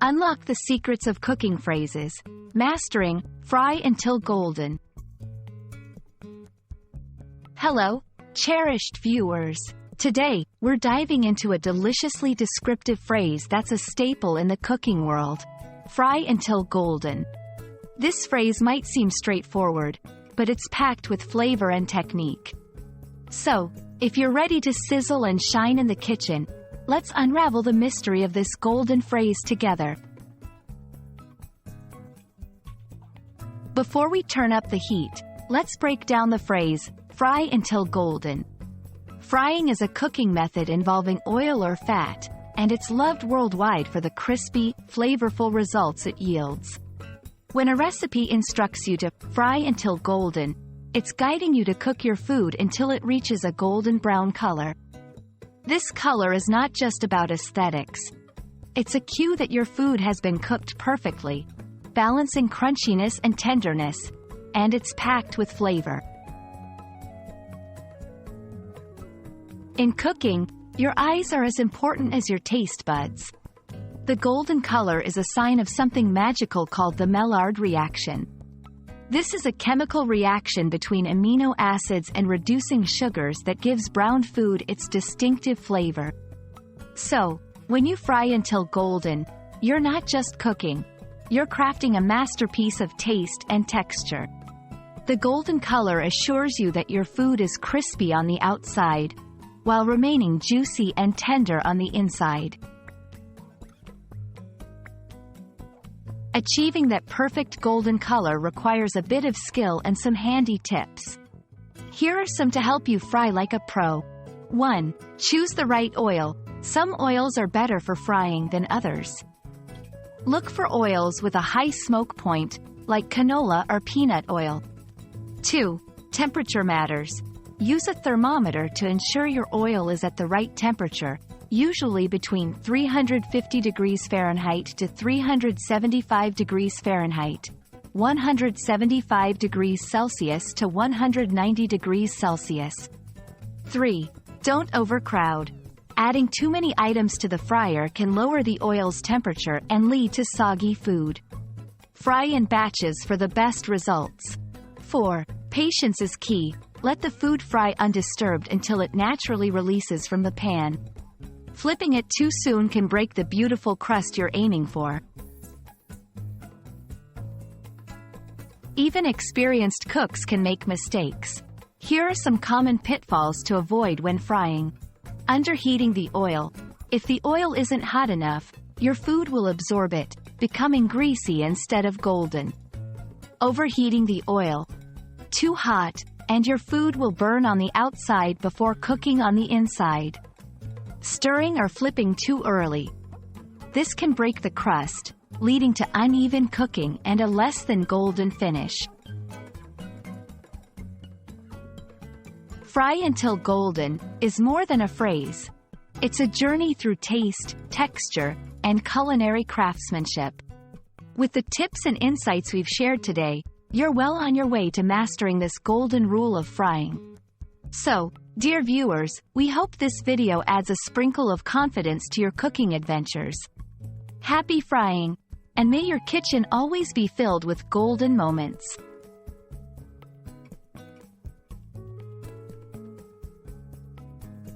Unlock the secrets of cooking phrases. Mastering, fry until golden. Hello, cherished viewers. Today, we're diving into a deliciously descriptive phrase that's a staple in the cooking world. Fry until golden. This phrase might seem straightforward, but it's packed with flavor and technique. So, if you're ready to sizzle and shine in the kitchen, let's unravel the mystery of this golden phrase together. Before we turn up the heat, let's break down the phrase, fry until golden. Frying is a cooking method involving oil or fat, and it's loved worldwide for the crispy, flavorful results it yields. When a recipe instructs you to fry until golden, it's guiding you to cook your food until it reaches a golden brown color. This color is not just about aesthetics. It's a cue that your food has been cooked perfectly, balancing crunchiness and tenderness, and it's packed with flavor. In cooking, your eyes are as important as your taste buds. The golden color is a sign of something magical called the Maillard reaction. This is a chemical reaction between amino acids and reducing sugars that gives brown food its distinctive flavor. So, when you fry until golden, you're not just cooking, you're crafting a masterpiece of taste and texture. The golden color assures you that your food is crispy on the outside, while remaining juicy and tender on the inside. Achieving that perfect golden color requires a bit of skill and some handy tips. Here are some to help you fry like a pro. 1. Choose the right oil. Some oils are better for frying than others. Look for oils with a high smoke point, like canola or peanut oil. 2. Temperature matters. Use a thermometer to ensure your oil is at the right temperature, usually between 350 degrees Fahrenheit to 375 degrees Fahrenheit, 175 degrees Celsius to 190 degrees Celsius. 3. Don't overcrowd. Adding too many items to the fryer can lower the oil's temperature and lead to soggy food. Fry in batches for the best results. 4. Patience is key. Let the food fry undisturbed until it naturally releases from the pan. Flipping it too soon can break the beautiful crust you're aiming for. Even experienced cooks can make mistakes. Here are some common pitfalls to avoid when frying. Underheating the oil. If the oil isn't hot enough, your food will absorb it, becoming greasy instead of golden. Overheating the oil. Too hot, and your food will burn on the outside before cooking on the inside. Stirring or flipping too early. This can break the crust, leading to uneven cooking and a less than golden finish. Fry until golden is more than a phrase. It's a journey through taste, texture, and culinary craftsmanship. With the tips and insights we've shared today, you're well on your way to mastering this golden rule of frying. So, dear viewers, we hope this video adds a sprinkle of confidence to your cooking adventures. Happy frying, and may your kitchen always be filled with golden moments.